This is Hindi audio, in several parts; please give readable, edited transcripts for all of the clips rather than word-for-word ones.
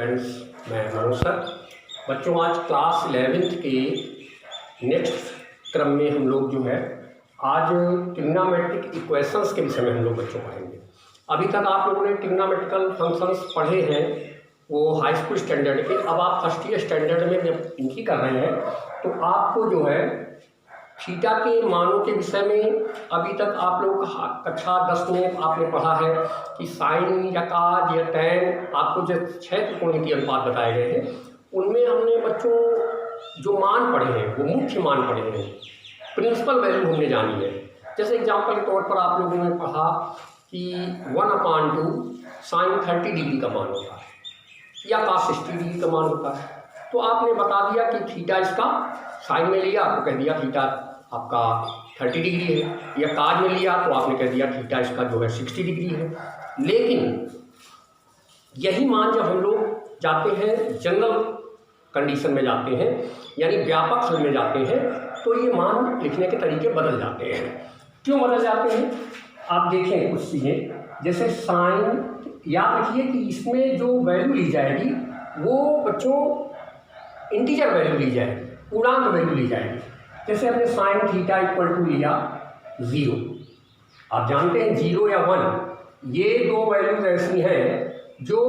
फ्रेंड्स, मैं मनोज सर। बच्चों, आज क्लास 11th के नेक्स्ट क्रम में हम लोग जो है आज ट्रिग्नोमेट्रिक इक्वेशंस के विषय में हम लोग बच्चों पढ़ेंगे। अभी तक आप लोगों ने ट्रिग्नोमेट्रिकल फंक्शंस पढ़े हैं वो हाई स्कूल स्टैंडर्ड के। अब आप फर्स्ट ईयर स्टैंडर्ड में जब इनकी कर रहे हैं तो आपको जो है थीटा के मानों के विषय में अभी तक आप लोग कक्षा 10 में आपने पढ़ा है कि साइन या काज या टैन, आपको जो 6 त्रिकोणमितीय अनुपात बताए गए हैं उनमें हमने बच्चों जो मान पढ़े हैं वो मुख्य मान पढ़े हैं, प्रिंसिपल वैल्यू हमने जानी है। जैसे एग्जाम्पल के तौर पर आप लोगों ने पढ़ा कि 1/2 साइन 30 डिग्री का मान होता है या काज 60 डिग्री का मान होता है। तो आपने बता दिया कि थीटा इसका साइन में लिया तो कह दिया थीटा आपका 30 डिग्री है, या काज में लिया तो आपने कह दिया थीटा इसका जो है 60 डिग्री है। लेकिन यही मान जब हम लोग जाते हैं जनरल कंडीशन में जाते हैं यानी व्यापक हल में जाते हैं तो ये मान लिखने के तरीके बदल जाते हैं। क्यों बदल जाते हैं आप देखें कुछ चीज़ें। जैसे साइन, याद रखिए कि इसमें जो वैल्यू ली जाएगी वो बच्चों इंटीजर वैल्यू ली जाएगी, पूर्णांक वैल्यू ली जाएगी। जैसे हमने साइन थीटा इक्वल टू लिया 0। आप जानते हैं 0 या 1 ये दो वैल्यूज ऐसी हैं जो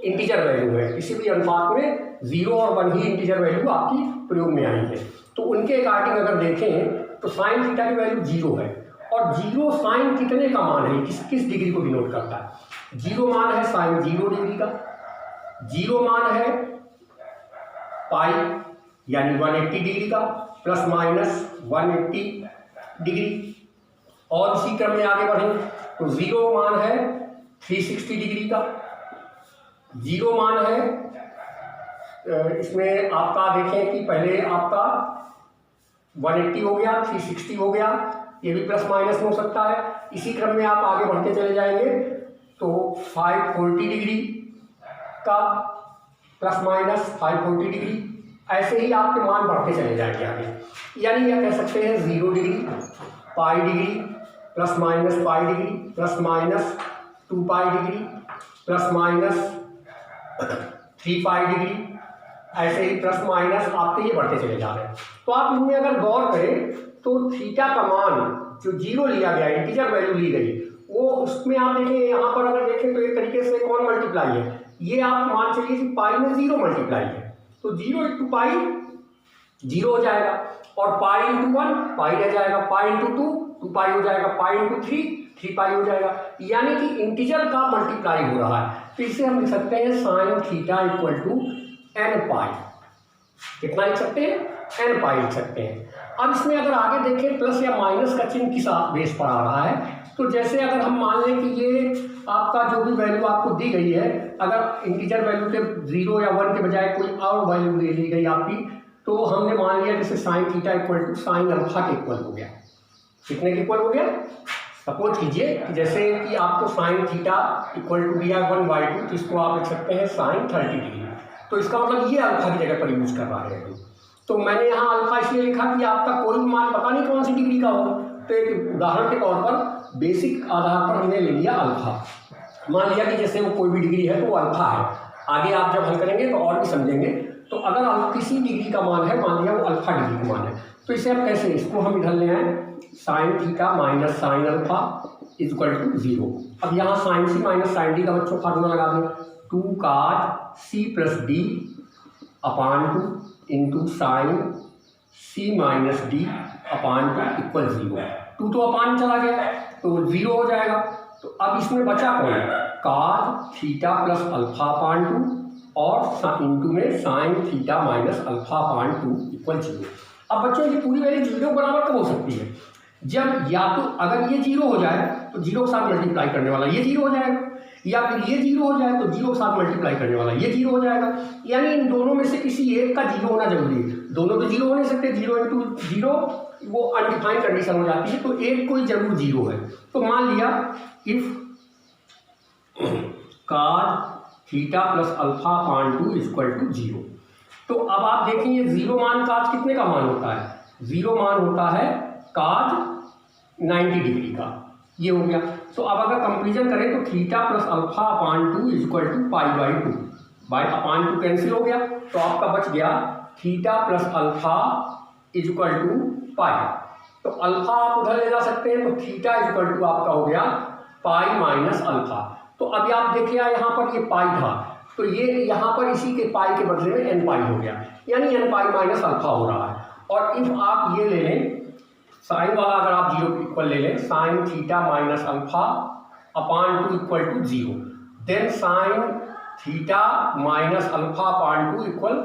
इंटीजर वैल्यू है। किसी भी अनुपात में 0 और 1 ही इंटीजर वैल्यू आपकी प्रयोग में आई है। तो उनके अकॉर्डिंग अगर देखें तो साइन थीटा की वैल्यू 0 है। और 0 साइन कितने का मान है, किस डिग्री को डिनोट करता है? 0 मान है साइन 0 डिग्री का, 0 मान है पाई यानी 180 डिग्री का प्लस माइनस 180 डिग्री। और इसी क्रम में आगे बढ़ें तो 0 मान है 360 डिग्री का, 0 मान है इसमें आपका देखें कि पहले आपका 180 हो गया, 360 हो गया, ये भी प्लस माइनस हो सकता है। इसी क्रम में आप आगे बढ़ते चले जाएंगे तो 540 डिग्री का प्लस माइनस 540 डिग्री, ऐसे ही आपके मान बढ़ते चले जाएंगे आगे। यानी यह कह सकते हैं 0 degree, pi degree, plus minus pi degree, plus minus 2 pi degree, plus minus 3 pi degree, ऐसे ही प्लस माइनस आपके ये बढ़ते चले जा रहे हैं। तो आप इनमें अगर गौर करें तो थीटा का मान जो 0 लिया गया, इंटीजर वैल्यू ली गई, वो उसमें आप देखें यहाँ पर अगर देखें तो एक तरीके से कौन मल्टीप्लाई है, ये आप मान चलिए कि पाई में 0 मल्टीप्लाई है तो 0 इंटू पाई 0 हो जाएगा, और पाई इंटू 1 पाई रह जाएगा, पाई इंटू 2 2 पाई हो जाएगा, पाई इंटू 3 पाई हो जाएगा। यानी कि इंटीजर का मल्टीप्लाई हो रहा है। तो इसे हम लिख सकते हैं sine theta equal to n pi. कितना लिख सकते हैं? n पाई लिख सकते हैं। अब इसमें अगर आगे देखें प्लस या माइनस का चिन्ह किस बेस पर आ रहा है, तो जैसे अगर हम मान लें कि ये आपका जो भी वैल्यू आपको दी गई है, अगर इंटीजर वैल्यू के 0 या 1 के बजाय कोई और वैल्यू दे दी गई आपकी, तो हमने मान लिया जैसे sine theta equal to sine alpha के इक्वल हो गया। कितने के इक्वल हो गया? सपोज कीजिए कि जैसे कि आपको साइन थीटा इक्वल टू दिया 1/2, तो इसको आप लिख सकते हैं साइन 30 डिग्री। तो इसका मतलब ये अल्फा की जगह पर यूज कर रहा है। तो मैंने यहाँ अल्फा इसलिए लिखा कि आपका कोई भी मान पता नहीं कौन सी डिग्री का हो। तो एक उदाहरण के तौर पर बेसिक आधार पर हमने ले लिया अल्फा। मान लिया कि जैसे वो कोई भी डिग्री है तो वो अल्फा है। आगे आप जब हल करेंगे तो और भी समझेंगे। तो अगर किसी डिग्री का मान है, मान लिया वो अल्फा डिग्री का मान है, तो इसे आप कैसे, इसको हम इधर ले आए sine theta minus sine alpha equal to 0। अब यहाँ sine C minus sine D का बच्चों फार्मूला लगा दें, 2 cos C plus D upon 2 into sine C minus D upon 2 equal 0। 2 तो अपान चला गया तो 0 हो जाएगा। तो अब इसमें बचा कौन? काज थीटा प्लस अल्फा अपान 2 और इंटू में sign theta minus alpha upon 2 equal 0। अब बच्चों ये पूरी वैल्यू 0 बराबर कब हो सकती है? जब या तो अगर ये 0 हो जाए तो 0 के साथ मल्टीप्लाई करने वाला ये 0 हो जाएगा, या फिर ये 0 हो जाए तो 0 के साथ मल्टीप्लाई करने वाला ये 0 हो जाएगा। यानी इन दोनों में से किसी एक का 0 होना जरूरी है। दोनों तो 0 हो नहीं सकते, 0 इंटू 0 वो अनडिफाइंड कंडीशन हो जाती है, तो एक कोई जरूर 0 है। तो मान लिया if cos theta plus alpha upon 2 equal to 0। तो अब आप देखेंगे 0 मान काज कितने का मान होता है? 0 मान होता है काज 90 डिग्री का, ये हो गया। तो अब अगर कंपेरिजन करें तो theta plus alpha upon 2 equal to pi by 2, by upon two cancel हो गया, तो आपका बच गया theta plus alpha is equal to pi. तो अल्फा आप उधर ले जा सकते हैं, तो थीटा इज इक्वल टू आपका हो गया पाई माइनस अल्फा। तो अभी आप देखिए यहाँ पर ये पाई था, तो ये यहाँ पर इसी के पाई के बदले में एन पाई हो गया, यानी एन पाई माइनस अल्फा हो रहा है। और इफ आप ये ले लें साइन वाला, अगर आप जीरो इक्वल ले लें sine theta minus alpha upon two equal to zero, then sine theta minus alpha upon two equal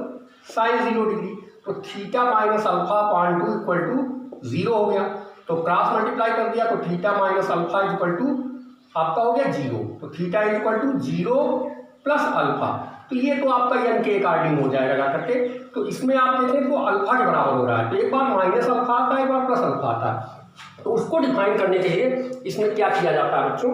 sine 0 degree. तो theta minus alpha upon two equal to 0 हो गया, तो क्रॉस मल्टीप्लाई कर दिया, तो theta minus alpha is equal to आपका हो गया 0, तो theta is equal to 0 plus alpha. तो ये तो आपका एन के अकॉर्डिंग हो जाएगा लगा करके। तो इसमें आप देखें तो अल्फा के बराबर हो रहा है, तो एक बार माइनस अल्फा आता है, एक बार प्लस अल्फा आता है। तो उसको डिफाइन करने के लिए इसमें क्या किया जाता है बच्चों,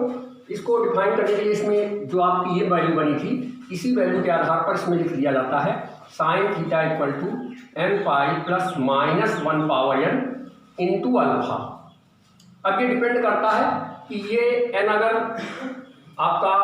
इसको डिफाइन करने के लिए इसमें जो आपकी ये वैल्यू बनी थी, इसी वैल्यू के आधार पर इसमें लिख दिया जाता है sine theta equal to n pi plus minus 1 power n into alpha. अब ये डिपेंड करता है कि ये एन अगर आपका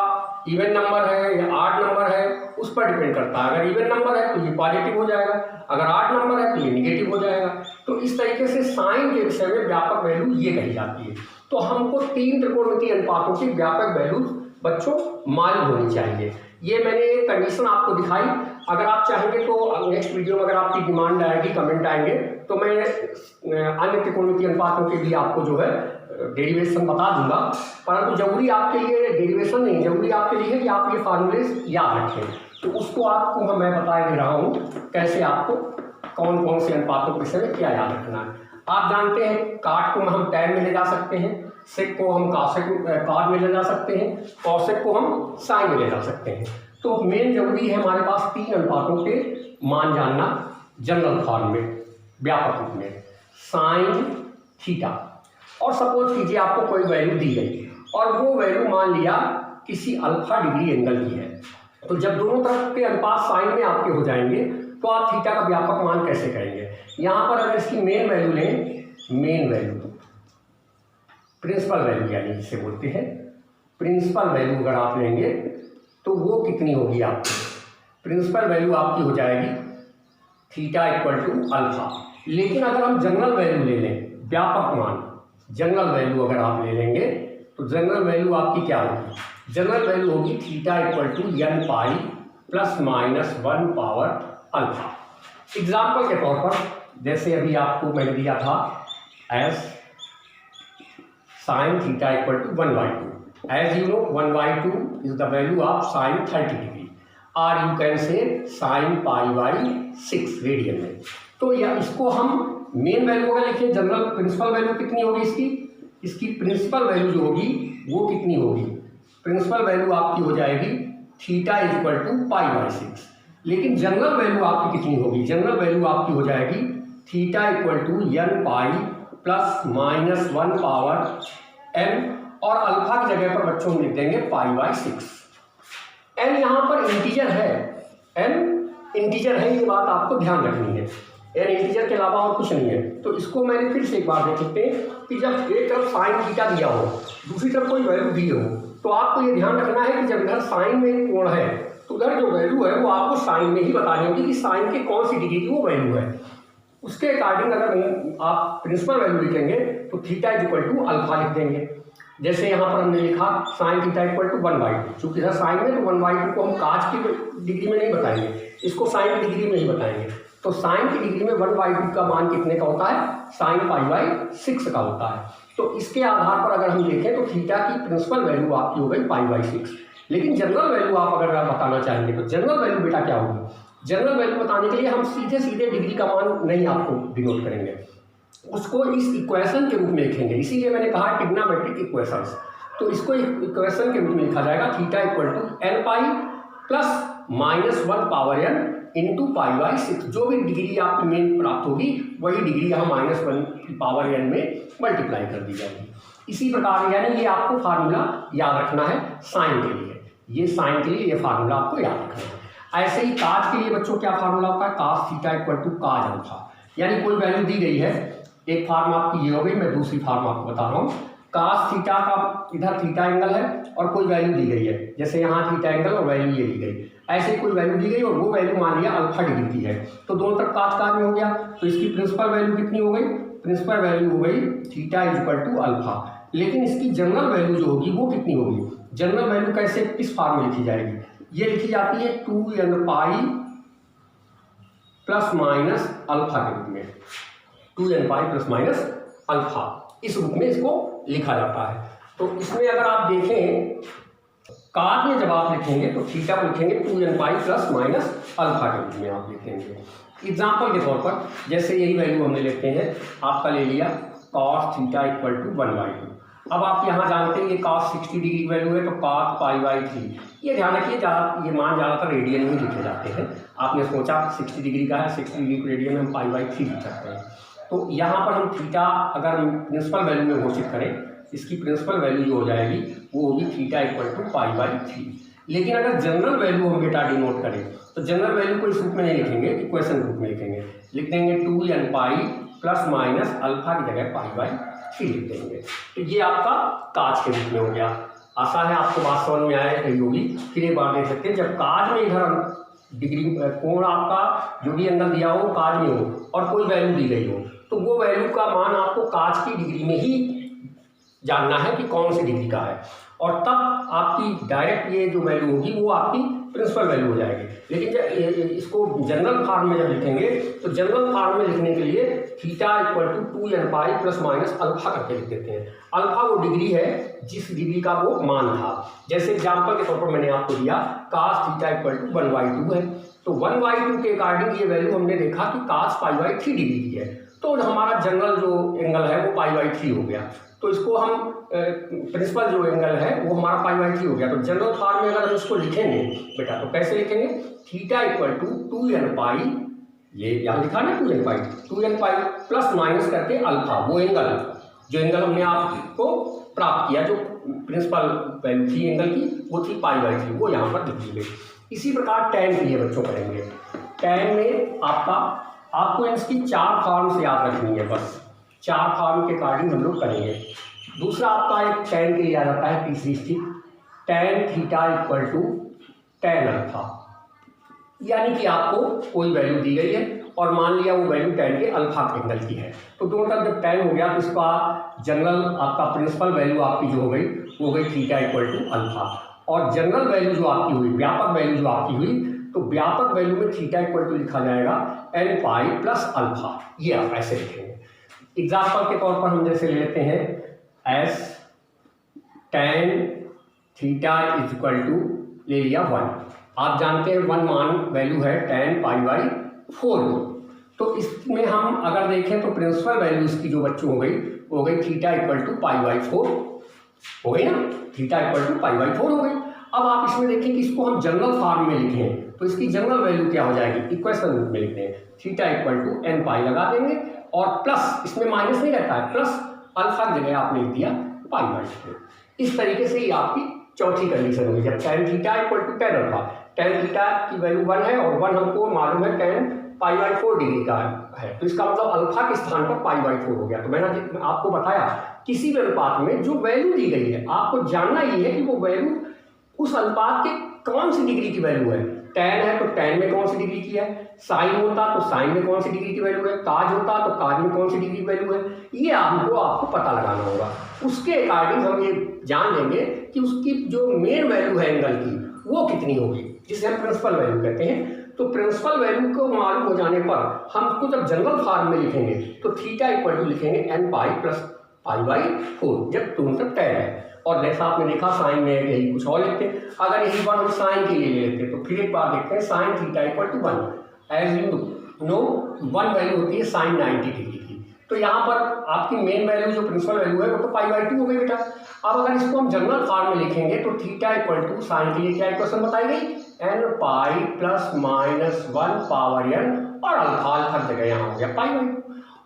इवन नंबर है या आड नंबर है, उस पर डिपेंड करता है। अगर इवन नंबर है तो ये पॉजिटिव हो जाएगा, अगर आड नंबर है तो ये निगेटिव हो जाएगा। तो इस तरीके से साइन के विषय में व्यापक वैल्यू ये कही जाती है। तो हमको 3 त्रिकोणमितीय अनुपातों की व्यापक वैल्यू बच्चों मालूम होनी चाहिए। ये मैंने एक कंडीशन आपको दिखाई, अगर आप चाहेंगे तो नेक्स्ट वीडियो में अगर आपकी डिमांड आएगी, कमेंट आएंगे, तो मैं अन्य त्रिकोणमितीय अनुपातों के लिए आपको जो है डेरिवेशन बता दूंगा। परंतु जरूरी आपके लिए डेरिवेशन नहीं, जरूरी आपके लिए है कि आप ये फार्मूले याद रखें। तो उसको आपको मैं बता दे रहा हूँ कैसे आपको कौन कौन से अनुपातों के विषय में क्या याद रखना है। आप जानते हैं काट को हम टैन में ले जा सकते हैं, सेक को हम कॉट में ले जा सकते हैं, कॉसेक को हम साइन में ले जा सकते हैं। तो मेन जरूरी है हमारे पास 3 अनुपातों के मान जानना जनरल फॉर्म में, व्यापक रूप में, साइन थीटा। और सपोज कीजिए आपको कोई वैल्यू दी गई और वो वैल्यू मान लिया किसी अल्फा डिग्री एंगल की है, तो जब दोनों तरफ के अनुपात साइन में आपके हो जाएंगे तो आप थीटा का व्यापक मान कैसे करेंगे। यहाँ पर अगर इसकी मेन वैल्यू लें, मेन वैल्यू प्रिंसिपल वैल्यू यानी जिसे बोलते हैं प्रिंसिपल वैल्यू, अगर आप लेंगे तो वो कितनी होगी आपकी, प्रिंसिपल वैल्यू आपकी हो जाएगी थीटा इक्वल टू अल्फा। लेकिन अगर हम जनरल वैल्यू ले लें, व्यापक मान जनरल वैल्यू अगर आप ले लेंगे तो जनरल वैल्यू आपकी क्या होगी, जनरल वैल्यू होगी theta equal to n pi plus minus 1 power alpha. Example के तौर पर जैसे अभी आपको मैंने दिया था as sine theta equal to 1/2, as you know 1/2 is the value of sine 30 degree, और you can say sine π/6 radian में। तो या इसको हम मेन वैल्यू अगर लिखे, जनरल प्रिंसिपल वैल्यू कितनी होगी इसकी प्रिंसिपल वैल्यू जो होगी वो कितनी होगी, प्रिंसिपल वैल्यू आपकी हो जाएगी थीटा इज इक्वल टू π/6। लेकिन जनरल वैल्यू आपकी कितनी होगी, जनरल वैल्यू आपकी हो जाएगी theta equal to n pi plus minus 1 power n, और अल्फा की जगह पर बच्चों हम लिख देंगे π/6। एन यहाँ पर इंटीजर है, एन इंटीजर है, ये बात आपको ध्यान रखनी है। एन इंटीजर के अलावा और कुछ नहीं है। तो इसको मैंने फिर से एक बार देख सकते हैं कि जब एक तरफ साइन थीटा दिया हो, दूसरी तरफ कोई वैल्यू दी हो, तो आपको ये ध्यान रखना है कि जब इधर साइन में एक कोण है तो उधर जो वैल्यू है वो आपको साइन में ही बतानी होगी कि साइन के कौन सी डिग्री की वो वैल्यू है। उसके अकॉर्डिंग अगर आप प्रिंसिपल वैल्यू लिखेंगे तो theta is equal to alpha लिख देंगे। जैसे यहाँ पर हमने लिखा साइन थीटा इक्वल टू 1/2, चूंकि इधर साइन में तो 1/2 को हम काज की डिग्री में नहीं बताएंगे, इसको साइन की डिग्री में ही बताएंगे। तो साइन की डिग्री में 1/2 का मान कितने का होता है, साइन π/6 का होता है। तो इसके आधार पर अगर हम देखें तो थीटा की प्रिंसिपल वैल्यू आपकी हो गई π/6। लेकिन जनरल वैल्यू आप अगर बताना चाहेंगे तो जनरल वैल्यू बेटा क्या होगी, जनरल वैल्यू बताने के लिए हम सीधे सीधे डिग्री का मान नहीं आपको डिनोट करेंगे, उसको इस इक्वेशन के रूप में लिखेंगे। इसीलिए मैंने कहा ट्रिग्नोमेट्रिक इक्वेशंस। तो इसको इक्वेशन के रूप में लिखा जाएगा theta equal to n pi plus minus 1 power n into π/6। जो भी डिग्री आपकी मेन प्राप्त होगी वही डिग्री यहाँ -1 पावर एन में मल्टीप्लाई कर दी जाएगी। इसी प्रकार यानी ये आपको फार्मूला याद रखना है साइन के लिए, ये साइन के लिए ये फार्मूला आपको याद रखना है। ऐसे ही काज के लिए बच्चों क्या फार्मूला होता है, cos theta equal to cos alpha. यानी कोई वैल्यू दी गई है, एक फार्म आपकी ये हो गई, मैं दूसरी फार्म आपको बता रहा हूँ। कास थीटा का इधर थीटा एंगल है और कोई वैल्यू दी गई है, जैसे यहाँ थीटा एंगल और वैल्यू ये दी गई, ऐसे कोई वैल्यू दी गई और वो वैल्यू मान लिया अल्फा डिग्री की है, तो दोनों तरफ काज में हो गया। तो इसकी प्रिंसिपल वैल्यू कितनी हो गई? प्रिंसिपल वैल्यू हो गई theta is equal to alpha. लेकिन इसकी जनरल वैल्यू जो होगी वो कितनी होगी? जनरल वैल्यू कैसे, किस फॉर्म में लिखी जाएगी? ये लिखी जाती है 2n pi plus minus alpha के रूप में, 2n pi plus minus alpha, इस रूप में इसको लिखा जाता है। तो इसमें अगर आप देखें काज में जब आप लिखेंगे तो थीटा को लिखेंगे 2n pi plus minus alpha के रूप में आप लिखेंगे। एग्जाम्पल के तौर पर जैसे यही वैल्यू हमने लेते हैं, आपका ले लिया cos थीटा इक्वल टू 1/2। अब आप यहाँ जानते हैं ये cos 60 डिग्री की वैल्यू है तो cos π/3। ये ध्यान रखिए, ये मान ज़्यादातर रेडियन में लिखे जाते हैं। आपने सोचा 60 डिग्री का है, 60 डिग्री को रेडियन में हम π/3 लिख सकते हैं। तो यहाँ पर हम थीटा अगर प्रिंसिपल वैल्यू में घोषित करें, इसकी प्रिंसिपल वैल्यू जो हो जाएगी वो होगी थीटा इक्वल टू π/3। लेकिन अगर जनरल वैल्यू हम बेटा डिनोट करें तो जनरल वैल्यू को इस रूप में नहीं लिखेंगे, इक्वेशन रूप में लिखेंगे, लिख देंगे 2n pi plus minus alpha की जगह π/3 लिख देंगे। तो ये आपका काज के रूप में हो गया। आशा है आपको बात समझ में आए रही होगी। फिर एक बार देख सकते हैं, जब काज में इधर डिग्री कोण आपका जो भी एंगल दिया हो काज में हो और कोई वैल्यू दी गई हो, तो वो वैल्यू का मान आपको काज की डिग्री में ही जानना है कि कौन सी डिग्री का है, और तब आपकी डायरेक्ट ये जो वैल्यू होगी वो आपकी प्रिंसिपल वैल्यू हो जाएगी। लेकिन जब इसको जनरल फॉर्म में जब लिखेंगे तो जनरल फॉर्म में लिखने के लिए theta equal to 2n pi plus minus alpha करके लिख देते हैं। अल्फा वो डिग्री है जिस डिग्री का वो मान था। जैसे एग्जाम्पल के तौर पर मैंने आपको दिया cos थीटा इक्वल टू 1/2 है, तो 1/2 के अकॉर्डिंग ये वैल्यू हमने देखा कि cos π/3 डिग्री की है, तो हमारा जनरल जो एंगल है वो π/3 हो गया। तो इसको हम प्रिंसिपल जो एंगल है वो हमारा π/3 हो गया। तो जनरल फॉर्म में अगर हम इसको लिखेंगे बेटा तो कैसे लिखेंगे? थीटा इक्वल टू 2n पाई, ये यहाँ लिखा ना 2n पाई प्लस माइनस करके अल्फा, वो एंगल जो एंगल हमने आपको प्राप्त किया जो प्रिंसिपल वैल्यू थी एंगल की वो थी π/3, वो यहाँ पर लिख दी गई। इसी प्रकार tan के लिए बच्चों करेंगे। tan में आपको इसकी 4 फॉर्म से याद रखनी है, बस 4 फॉर्म के अकॉर्डिंग हम लोग करेंगे। दूसरा आपका एक tan के लिए आ जाता है तीसरी स्थिति, tan theta equal to tan alpha, यानी कि आपको कोई वैल्यू दी गई है और मान लिया वो वैल्यू tan के अल्फा एंगल की है, तो दोनों तरफ जब tan हो गया तो इसका जनरल आपका प्रिंसिपल वैल्यू आपकी जो हो गई वो गई थीटा इक्वल टू अल्फा, और जनरल वैल्यू जो आपकी हुई, व्यापक वैल्यू जो आपकी हुई, तो व्यापक वैल्यू में थीटा इक्वल टू लिखा जाएगा n पाई प्लस अल्फा। ये आप ऐसे लिखेंगे। एग्जाम्पल के तौर पर हम जैसे ले लेते हैं as tan theta is equal to ले लिया 1। आप जानते हैं 1 मान वैल्यू है tan π/4। तो इसमें हम अगर देखें तो प्रिंसिपल वैल्यू इसकी जो बच्चों हो गई थीटा इक्वल टू π/4 हो गई ना, थीटा इक्वल टू π/4 हो गई। अब आप इसमें देखें कि इसको हम जनरल फॉर्म में लिखें तो इसकी जनरल वैल्यू क्या हो जाएगी? इक्वेशन रूप में लिखते हैं, थीटा इक्वल टू n पाई लगा देंगे और प्लस, इसमें माइनस नहीं रहता है, प्लस अल्फा की जगह आपने लिख दिया π/4। इस तरीके से ये आपकी चौथी कंडीशन होगी जब tan theta equal to tan alpha. tan theta की वैल्यू 1 है और 1 हमको मालूम है tan π/4 डिग्री का है, तो इसका मतलब अल्फा के स्थान पर π/4 हो गया। तो मैंने आपको बताया किसी भी अनुपात में जो वैल्यू दी गई है आपको जानना ही है कि वो वैल्यू उस अनुपात के कौन सी डिग्री की वैल्यू है। tan है तो tan में कौन सी डिग्री की है, साइन होता तो साइन में कौन सी डिग्री की वैल्यू है, काज होता तो काज में कौन सी डिग्री की वैल्यू है, ये आपको पता लगाना होगा। उसके अकॉर्डिंग हम ये जान लेंगे कि उसकी जो मेन वैल्यू है एंगल की वो कितनी होगी, जिसे हम प्रिंसिपल वैल्यू कहते हैं। तो प्रिंसिपल वैल्यू को मालूम हो जाने पर हम उसको जब जनरल फॉर्म में लिखेंगे तो थीटा इक्वल टू लिखेंगे n पाई प्लस π/4 जब दोनों तरफ tan है। और जैसा आपने देखा साइन में यही कुछ और लिखते हैं। अगर यही बात हम साइन के लिए ले लेते हैं तो फिर एक बार देखते हैं sine theta equal to 1। As you know 1 value होती है साइन 90 डिग्री की। तो यहाँ पर आपकी मेन वैल्यू जो प्रिंसिपल वैल्यू है वो तो π/2 हो गई बेटा। अब अगर इसको हम जनरल फॉर्म में लिखेंगे तो थीटा इक्वल टू साइन के लिए क्या इक्वेशन बताई गई, n pi plus minus 1 power n और अल्फा हर जगह यहाँ हो गया π/2।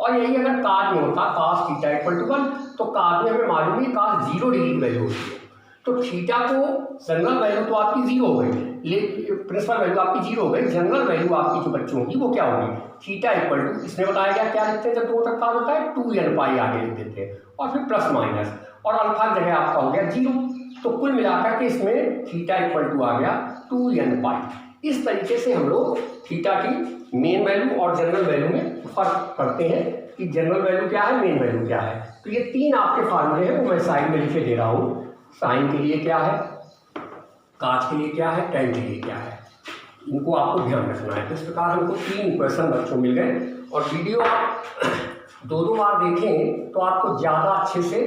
और यही अगर काज में होता cos थीटा इक्वल टू 1 तो काज में हमें मालूम है cos 0 डिग्री की वैल्यू होती है। तो थीटा को जनरल वैल्यू तो आपकी 0 हो गई, लेकिन प्रिंसिपल वैल्यू आपकी 0 हो गई, जनरल वैल्यू आपकी जो बच्चों की वो क्या होगी, थीटा इक्वल टू, इसमें बताया गया क्या लिखते हैं जब दो तक काज होता है 2n पाई आगे लिख देते हैं और फिर प्लस माइनस, और अल्फा की जगह आपका हो गया 0। तो कुल मिलाकर के इसमें थीटा इक्वल टू आ गया 2n पाई। इस तरीके से हम लोग थीटा की मेन वैल्यू और जनरल वैल्यू में फर्क करते हैं कि जनरल वैल्यू क्या है, मेन वैल्यू क्या है। तो ये 3 आपके फार्मूले हैं, वो मैं साइड में लिखे दे रहा हूँ। साइन के लिए क्या है, काज के लिए क्या है, टेन के लिए क्या है, इनको आपको ध्यान रखना है। इस प्रकार हमको 3 इक्वेशन बच्चों मिल गए। और वीडियो आप 2 बार देखें तो आपको ज़्यादा अच्छे से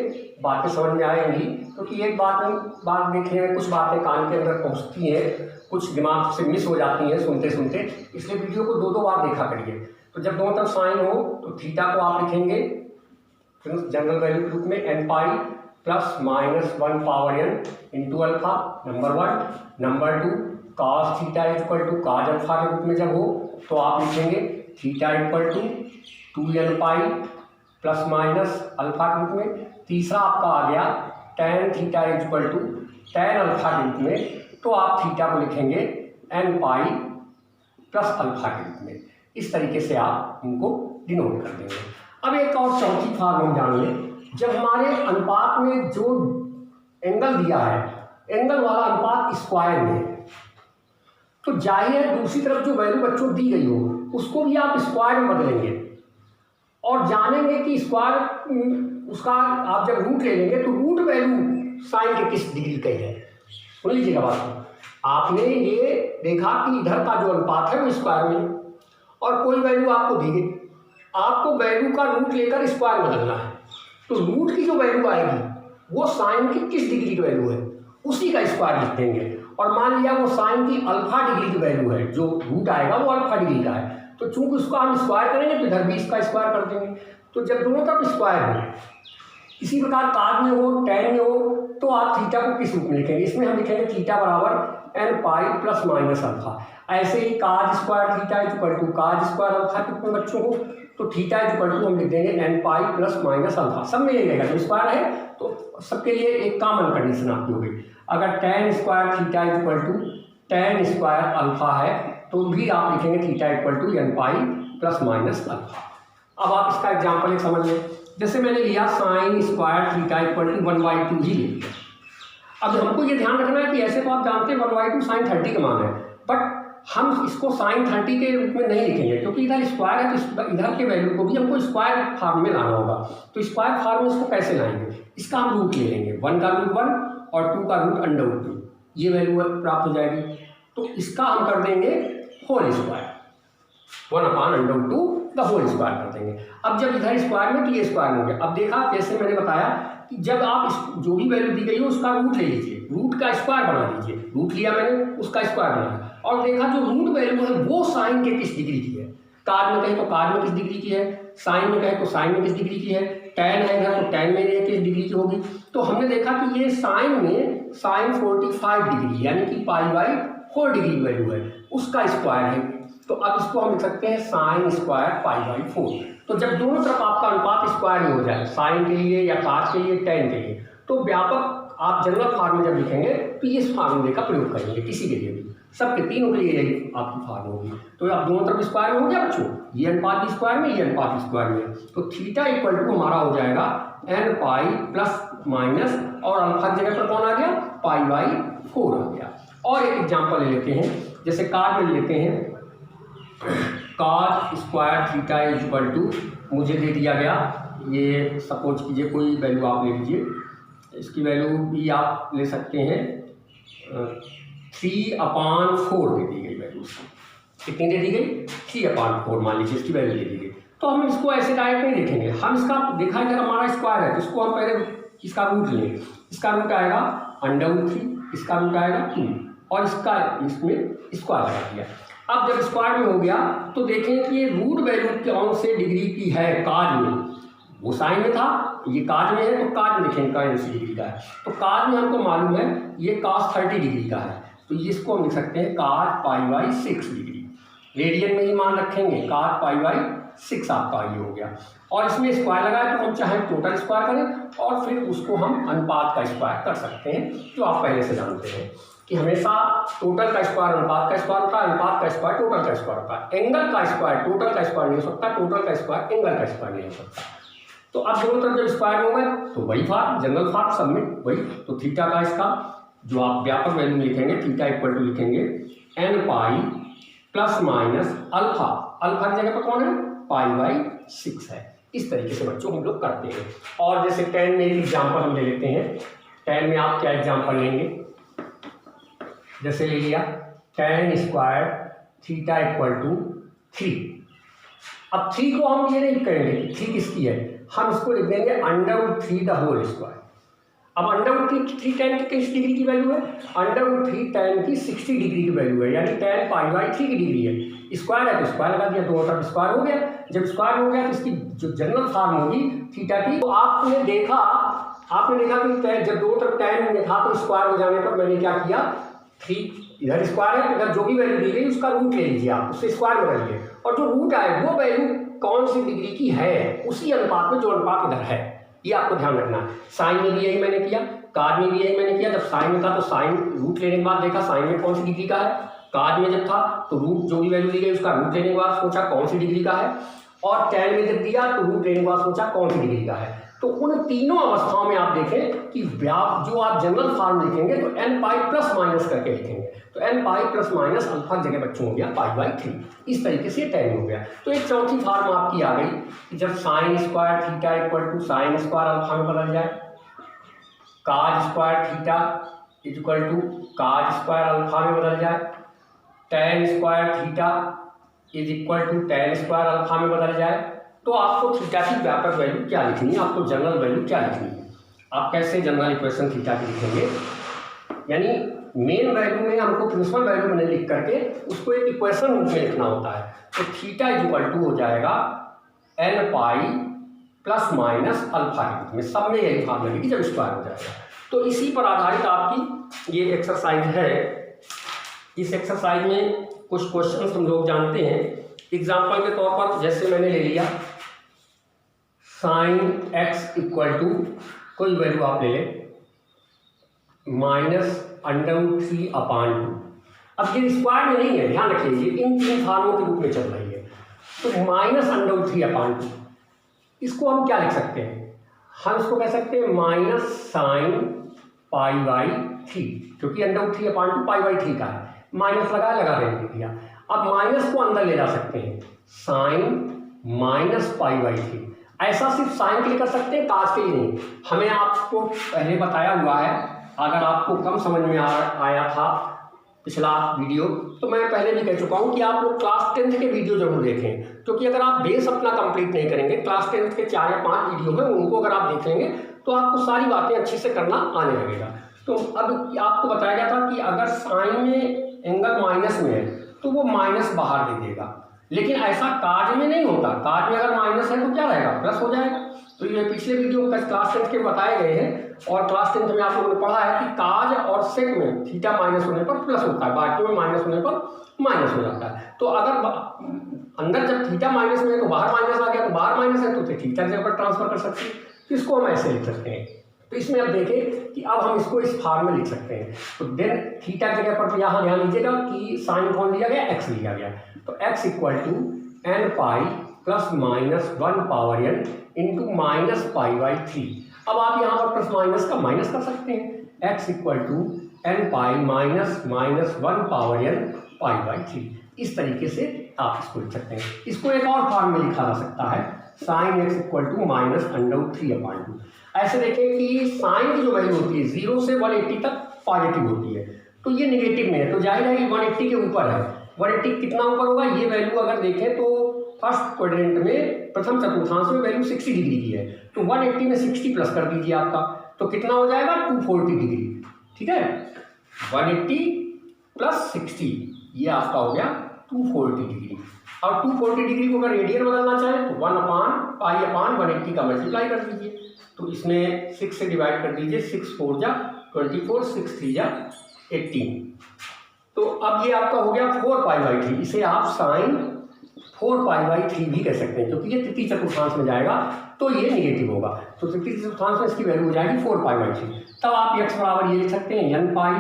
बातें समझ में आएंगी, क्योंकि एक बात देखें, कुछ बातें कान के अंदर पहुंचती हैं, कुछ दिमाग से मिस हो जाती हैं सुनते सुनते, इसलिए वीडियो को 2 बार देखा करिए। तो जब दोनों तरफ साइन हो तो थीटा को आप लिखेंगे जनरल वैल्यू के रूप में n pi plus minus 1 power n into alpha, number 1। Number 2, cos theta equal to cos alpha के रूप में जब हो तो आप लिखेंगे theta equal to 2n pi plus minus alpha के रूप में। तीसरा आपका आ गया tan theta equal to tan alpha के रूप में, तो आप थीटा को लिखेंगे n पाई प्लस अल्फा के रूप में। इस तरीके से आप इनको डिनोट कर देंगे। अब एक और चौथी फॉर्म जान लें। जब हमारे अनुपात में जो एंगल दिया है, एंगल वाला अनुपात स्क्वायर में है, तो जाहिर है दूसरी तरफ जो वैल्यू बच्चों दी गई हो उसको भी आप स्क्वायर में बदलेंगे और जानेंगे कि स्क्वायर उसका आप जब रूट ले लेंगे तो रूट वैल्यू साइन के किस डिग्री का है। सुन लीजिएगा बात, आपने ये देखा कि इधर का जो अनुपात है वो स्क्वायर में, और कोई वैल्यू आपको दी गई, आपको वैल्यू का रूट लेकर स्क्वायर बदलना है। तो रूट की जो वैल्यू आएगी वो साइन की किस डिग्री की वैल्यू है उसी का स्क्वायर लिख देंगे। और मान लिया वो साइन की अल्फा डिग्री की वैल्यू है, जो रूट आएगा वो अल्फा डिग्री का है, तो चूंकि उसको हम स्क्वायर करेंगे तो इधर भी इसका स्क्वायर कर देंगे। तो जब दोनों तरफ स्क्वायर हो, इसी प्रकार काज में हो, टैन में हो, तो आप थीटा को किस रूप में लिखेंगे? इसमें हम लिखेंगे थीटा बराबर n pi plus minus alpha. ऐसे ही cos square theta equal to cos square alpha कितने बच्चों को, तो थीटा इक्वल टू हम लिख देंगे n pi plus minus alpha. सब में यही रहेगा, जो स्क्वायर है तो सबके लिए एक कॉमन कंडीशन आपकी हो गई। अगर tan square theta equal to tan square alpha है तो भी आप लिखेंगे theta equal to n pi plus minus alpha. अब आप इसका एग्जाम्पल एक समझ लें। जैसे मैंने लिया sine square theta equal to 1/2 ही ले लिया। अब हमको ये ध्यान रखना है कि ऐसे तो आप जानते हैं 1/2 साइन 30 का मान है, बट हम इसको साइन 30 के रूप में नहीं लिखेंगे, क्योंकि इधर स्क्वायर है तो इधर के वैल्यू को भी हमको स्क्वायर फॉर्म में लाना होगा। तो स्क्वायर फॉर्म में इसको कैसे लाएंगे? इसका हम रूट ले लेंगे, 1 का रूट 1 और 2 का रूट √2, ये वैल्यू प्राप्त हो जाएगी। तो इसका हम कर देंगे whole square, 1/√2 the whole square कर देंगे। अब जब इधर स्क्वायर में तो ये स्क्वायर हो गया। अब देखा जैसे मैंने बताया कि जब आप जो भी वैल्यू दी गई हो उसका रूट ले लीजिए, रूट का स्क्वायर बना दीजिए। रूट लिया मैंने, उसका स्क्वायर बनाया और देखा जो रूट वैल्यू है वो साइन के किस डिग्री की है। काज में कहे तो काज में किस डिग्री की है, साइन में कहे तो साइन में किस डिग्री की है, टैन है इधर तो टैन में किस डिग्री की होगी। तो हमने देखा कि ये साइन में साइन 45 डिग्री यानी कि π/4 डिग्री वैल्यू है, उसका स्क्वायर है। तो अब इसको हम लिख सकते हैं साइन स्क्वायर π/4। तो जब दोनों तरफ आपका अनुपात स्क्वायर में हो जाए, साइन के लिए या काज के लिए, टैन के लिए, तो व्यापक आप जनरल फॉर्म में जब लिखेंगे तो इस फार्मूले का प्रयोग करेंगे किसी के लिए भी, सबके तीनों के लिए यही आपकी फॉर्म होगी। तो आप दोनों तरफ स्क्वायर में हो गया बच्चों, ये अनुपात स्क्वायर में, ये अनुपात स्क्वायर में। तो थीटा इक्वल टू हमारा हो जाएगा n पाई प्लस माइनस और अल्फा की जगह पर कौन आ गया, π/4 आ गया। और एक एग्जाम्पल ले लेते हैं, जैसे काज में लेते हैं काज स्क्वायर थीटा इक्वल टू मुझे दे दिया गया, ये सपोज कीजिए कोई वैल्यू आप ले लीजिए, इसकी वैल्यू भी आप ले सकते हैं 3/4 दे दी गई वैल्यू, कितनी दे दी गई 3/4 मान लीजिए इसकी वैल्यू दे दी गई। तो हम इसको ऐसे डायरेक्ट नहीं देखेंगे, हम इसका देखा अगर हमारा स्क्वायर है तो इसको हम पहले इसका रूट लेंगे। इसका रूट आएगा √3, इसका रूट आएगा 2 और इसका इसमें स्क्वायर लगा दिया। अब जब स्क्वायर में हो गया तो देखें कि ये रूट वैल्यू कौन से डिग्री की है काज में, वो साइन में था, ये काज में है तो काज में देखेंगे कौन सी डिग्री का है। तो काज में हमको मालूम है ये cos 30 डिग्री का है, तो इसको हम लिख सकते हैं cos π/6 डिग्री। रेडियन में ही मान रखेंगे, cos π/6 आपका ये हो गया। और इसमें स्क्वायर लगाए तो हम चाहे टोटल स्क्वायर करें और फिर उसको हम अनुपात का स्क्वायर कर सकते हैं, जो आप पहले से जानते हैं कि हमेशा टोटल का स्क्वायर अनुपात का स्क्वायर होता है, अनुपात का स्क्वायर टोटल का स्क्वायर होता है। एंगल का स्क्वायर टोटल का स्क्वायर नहीं हो सकता, टोटल का स्क्वायर एंगल का स्क्वायर नहीं हो सकता। तो अब दोनों तरफ जब स्क्वायर हो गए तो वही फार्म, जनरल फार्म सब में वही। तो थीटा का इसका जो आप व्यापक वैल्यू लिखेंगे, थीटा इक्वल टू लिखेंगे n pi plus minus alpha, alpha की जगह पर कौन है, π/6 है। इस तरीके से बच्चों हम लोग करते हैं। और जैसे tan में एग्जाम्पल हम ले लेते हैं, tan में आप क्या एग्जाम्पल लेंगे, जैसे ले लिया tan square theta equal to 3। अब 3 को हम ये नहीं करेंगे कि 3 किसकी है, हम इसको लिख देंगे √3 द होल स्क्वायर। अब √3 tan की किस डिग्री की वैल्यू है, √3 tan की 60 डिग्री की वैल्यू है, यानी tan π/3 की डिग्री है। स्क्वायर है तो स्क्वायर लगा दिया, दोनों तरफ स्क्वायर हो गया। जब स्क्वायर हो गया तो इसकी जो जनरल फॉर्म होगी थीटा की, तो आपने देखा कि जब दोनों तरफ tan में था तो स्क्वायर हो जाने पर मैंने क्या किया, 3 इधर स्क्वायर है, इधर जो भी वैल्यू दी गई उसका रूट ले लीजिए आप, उससे स्क्वायर बदलिए, और जो रूट आए वो वैल्यू कौन सी डिग्री की है उसी अनुपात में जो अनुपात इधर है, ये आपको ध्यान रखना है। साइन में भी यही मैंने किया, कार्ड में भी यही मैंने किया। जब साइन में था तो साइन रूट लेने के बाद देखा साइन में कौन सी डिग्री का है, कार्ड में जब था तो रूट जो भी वैल्यू दी गई उसका रूट लेने के बाद सोचा कौन सी डिग्री का है, और tan में जब दिया तो रूट लेने के बाद सोचा कौन सी डिग्री का है। तो उन तीनों अवस्थाओं में आप देखें कि जो आप जनरल फॉर्म लिखेंगे तो n पाई प्लस माइनस करके लिखेंगे, तो n pi plus minus alpha की जगह बच्चों हो गया π/3। इस तरीके से tan हो गया। तो एक चौथी फॉर्म आपकी आ गई कि जब sine square theta equal to sine square alpha में बदल जाए, cos square theta equal to cos square alpha में बदल जाए, tan square theta is equal to tan square alpha में बदल जाए, तो आपको थीटा की व्यापक वैल्यू क्या लिखनी है, आपको जनरल वैल्यू क्या लिखनी है। आप कैसे जनरल इक्वेशन थीटा की लिखेंगे, यानी मेन वैल्यू में हमको प्रिंसिपल वैल्यू में लिख करके उसको एक इक्वेशन रूप में लिखना होता है। तो थीटा इज इक्वल टू हो जाएगा n pi plus minus alpha के रूप में, सब में यही फॉर्म लगेगी जब स्क्वायर हो जाएगा। तो इसी पर आधारित आपकी ये एक्सरसाइज है। इस एक्सरसाइज में कुछ क्वेश्चन हम लोग जानते हैं। एग्जाम्पल के तौर पर जैसे मैंने ले लिया साइन x इक्वल टू कोई वैल्यू आप ले लें -√3/2। अब ये स्क्वायर में नहीं है, ध्यान रखिए, ये इन 3 फॉर्मों के रूप में चल रही है। तो -√3/2 इसको हम क्या लिख सकते हैं, हम इसको कह सकते हैं माइनस साइन π/3, क्योंकि √3/2 π/3 का है, माइनस लगा दिया। अब माइनस को अंदर ले जा सकते हैं, साइन माइनस π/3। ऐसा सिर्फ साइन के लिए कर सकते हैं, काज के लिए नहीं। हमें आपको पहले बताया हुआ है, अगर आपको कम समझ में आया था पिछला वीडियो, तो मैं पहले भी कह चुका हूं कि आप लोग क्लास 10th के वीडियो जरूर देखें, क्योंकि अगर आप बेस अपना कंप्लीट नहीं करेंगे, क्लास 10th के 4 या 5 वीडियो हैं उनको अगर आप देख लेंगे तो आपको सारी बातें अच्छे से करना आने लगेगा। तो अब आपको बताया गया था कि अगर साइन में एंगल माइनस में है तो वो माइनस बाहर दे देगा, लेकिन ऐसा काज में नहीं होता। काज में अगर माइनस है तो क्या रहेगा, प्लस हो जाएगा। तो ये पिछले वीडियो क्लास 10th के बताए गए हैं, और क्लास 10th में आप लोगों ने पढ़ा है कि काज और सेक में थीटा माइनस होने पर प्लस होता है, बाकी में माइनस होने पर माइनस हो जाता है। तो अगर अंदर जब थीटा माइनस में है तो बाहर माइनस आ गया, तो बाहर माइनस है तो थीटा की जगह पर ट्रांसफर कर सकते हैं। तो इसको हम ऐसे लिख सकते हैं। तो इसमें अब देखें कि अब हम इसको इस फॉर्म में लिख सकते हैं। तो देन थीटा की जगह पर यहाँ ध्यान दीजिएगा कि साइन कौन लिया गया, x लिया गया। तो x equal to n pi plus minus 1/n into -π/3। अब आप यहाँ पर प्लस माइनस का माइनस कर सकते हैं, x equal to n pi minus 1/n π/3। इस तरीके से आप इसको लिख सकते हैं। इसको एक और फॉर्म में लिखा जा सकता है, साइन x इक्वल टू -√3/2। ऐसे देखें कि साइन की जो वैल्यू होती है 0 से 180 तक पॉजिटिव होती है, तो ये नेगेटिव में है, तो जाहिर है कि 180 के ऊपर है। 180 कितना ऊपर होगा, ये वैल्यू अगर देखें तो फर्स्ट क्वाड्रेंट में प्रथम चतुर्थांश में वैल्यू 60 डिग्री की है, तो 180 में 60 प्लस कर दीजिए आपका, तो कितना हो जाएगा 240 डिग्री। ठीक है, 180 प्लस 60 ये आपका हो गया 240 डिग्री। और 240 डिग्री को अगर रेडियन बदलना चाहें तो 1/π/180 का मल्टीप्लाई कर दीजिए। तो इसमें 6 से डिवाइड कर दीजिए, 6 4 जा 24, 6 3 जा 18। तो अब ये आपका हो गया 4π/3। इसे आप साइन 4π/3 भी कह सकते हैं, क्योंकि ये तृतीय चतुर्थांश में जाएगा तो ये निगेटिव होगा। तो तृतीय चतुर्थांश में इसकी वैल्यू हो जाएगी 4π/3। तब आप x बराबर ये लिख सकते हैं n pi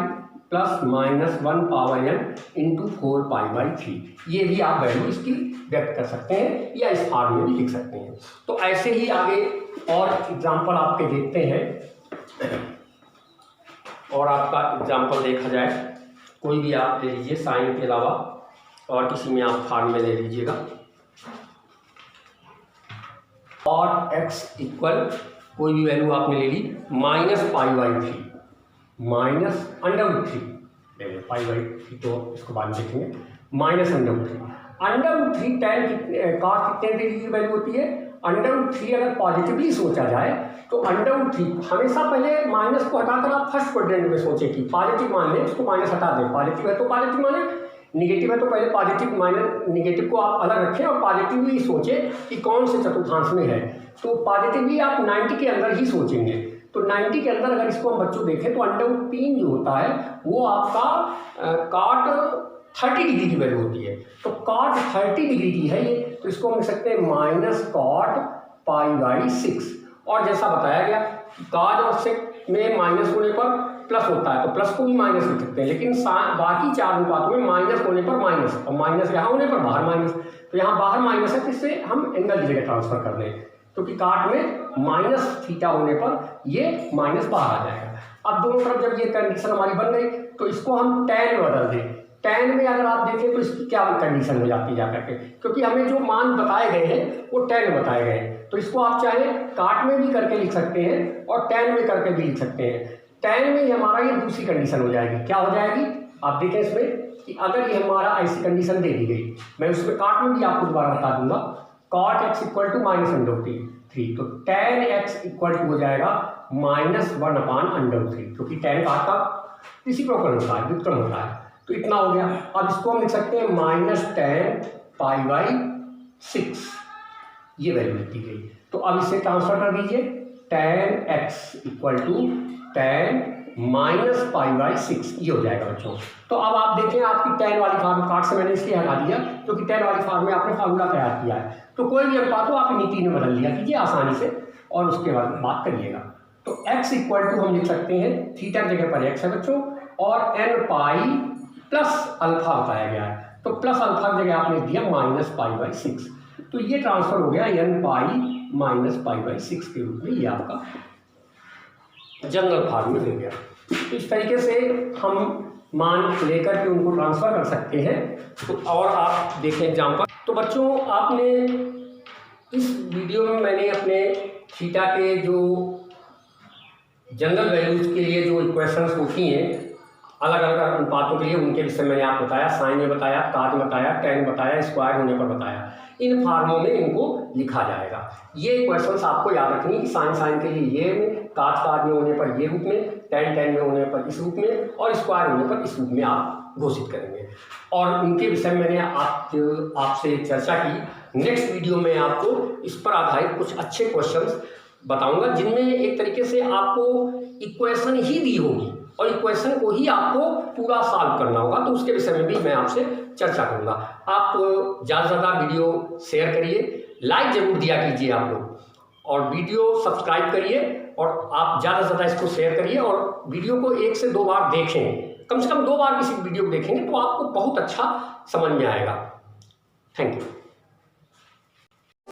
plus minus 1 power n into 4π/3। ये भी आप वैल्यू इसकी व्यक्त कर सकते हैं या इस फॉर्म में भी लिख सकते हैं। तो ऐसे ही आगे और एग्जाम्पल आपके देखते हैं। और आपका एग्जाम्पल देखा जाए, कोई भी आप ले लीजिए साइन के अलावा और किसी में आप फॉर्म में ले लीजिएगा। और x इक्वल कोई भी वैल्यू आपने ले ली -π/3 माइनस √3 ले लें, π/3 तो इसको बाद में देखेंगे, -√3 tan cos कितने डिग्री की वैल्यू होती है। √3 अगर पॉजिटिवली सोचा जाए तो √3 हमेशा पहले माइनस को हटाकर आप फर्स्ट क्वाड्रेंट में सोचें कि पॉजिटिव मान लें, उसको माइनस हटा दें, पॉजिटिव है तो पॉजिटिव माने, निगेटिव है तो पहले पॉजिटिव माइनस निगेटिव को आप अलग रखें और पॉजिटिवली सोचें कि कौन से चतुर्थांश में है। तो पॉजिटिवली आप 90 के अंदर ही सोचेंगे। तो 90 के अंदर अगर इसको हम बच्चों देखें तो √3 जो होता है वो आपका cot 30 डिग्री की वैल्यू होती है। तो cot 30 डिग्री की है ये, तो इसको हम लिख सकते हैं -cot π/6। और जैसा बताया गया cos और sec में माइनस होने पर प्लस होता है, तो प्लस को भी माइनस लिख सकते हैं, लेकिन बाकी 4 अनुपातों में माइनस होने पर माइनस और माइनस यहाँ होने पर बाहर माइनस। तो यहाँ बाहर माइनस है तो इससे हम एंगल की जगह ट्रांसफर कर दें, क्योंकि काट में -θ होने पर ये माइनस बाहर आ जाएगा। अब दोनों तरफ जब ये कंडीशन हमारी बन गई तो इसको हम tan में बदल दें। tan में अगर आप देखें तो इसकी क्या कंडीशन हो जाती है जाकर के, क्योंकि हमें जो मान बताए गए हैं वो tan में बताए गए हैं। तो इसको आप चाहे काट में भी करके लिख सकते हैं और tan में करके भी लिख सकते हैं। tan में हमारा ये दूसरी कंडीशन हो जाएगी। क्या हो जाएगी आप देखें इसमें कि अगर ये हमारा ऐसी कंडीशन दे दी गई, मैं उसमें काट में भी आपको दोबारा बता दूंगा, cot x इक्वल टू -√3, तो tan x इक्वल टू हो जाएगा -1/√3, क्योंकि tan काट का रेसिप्रोकल होता है, व्युत्क्रम होता है। तो इतना हो गया। अब इसको हम लिख सकते हैं -tan π/6, ये वैल्यू दी गई। तो अब इसे ट्रांसफर कर दीजिए, tan x equal to tan -π/6, ये हो जाएगा बच्चों। तो अब आप देखें आपकी tan वाली फॉर्म, काट से मैंने इसलिए हटा दिया क्योंकि tan वाली फॉर्म में आपने फार्मूला तैयार किया है। तो कोई भी अनुपात हो आप इन्हीं 3 में बदल लिया कीजिए आसानी से और उसके बाद बात करिएगा। तो x इक्वल टू हम लिख सकते हैं, थीटा की जगह पर x है बच्चों और n प्लस अल्फा बताया गया है, तो प्लस अल्फा की जगह आपने दिया -π/6। तो ये ट्रांसफर हो गया n -π/6 के रूप में, ये आपका जनरल फॉर्म में हो गया। तो इस तरीके से हम मान लेकर के उनको ट्रांसफर कर सकते हैं। तो और आप देखें एग्जाम्पल। तो बच्चों आपने इस वीडियो में मैंने अपने थीटा के जो जनरल वैल्यूज के लिए जो इक्वेशंस होती हैं अलग अलग अनुपातों के लिए, उनके विषय मैंने आपको बताया, साइन में बताया, काट में बताया, tan बताया, स्क्वायर होने पर बताया। इन फार्मों में इनको लिखा जाएगा। ये इक्वेशंस आपको याद रखनी कि साइन के लिए ये में, काट में होने पर ये रूप में, tan में होने पर इस रूप में और स्क्वायर होने पर इस रूप में आप घोषित करेंगे। और उनके विषय में मैंने आपसे चर्चा की। नेक्स्ट वीडियो में आपको इस पर आधारित कुछ अच्छे क्वेश्चंस बताऊंगा जिनमें एक तरीके से आपको इक्वेशन ही दी होगी और इक्वेशन को ही आपको पूरा सॉल्व करना होगा। तो उसके विषय में भी मैं आपसे चर्चा करूंगा। आप ज़्यादा से ज़्यादा वीडियो शेयर करिए, लाइक जरूर दिया कीजिए आप लोग, और वीडियो सब्सक्राइब करिए और आप ज़्यादा से ज़्यादा इसको शेयर करिए और वीडियो को 1 से 2 बार देखें। कम से कम 2 बार किसी वीडियो को देखेंगे तो आपको बहुत अच्छा समझ में आएगा। Thank you.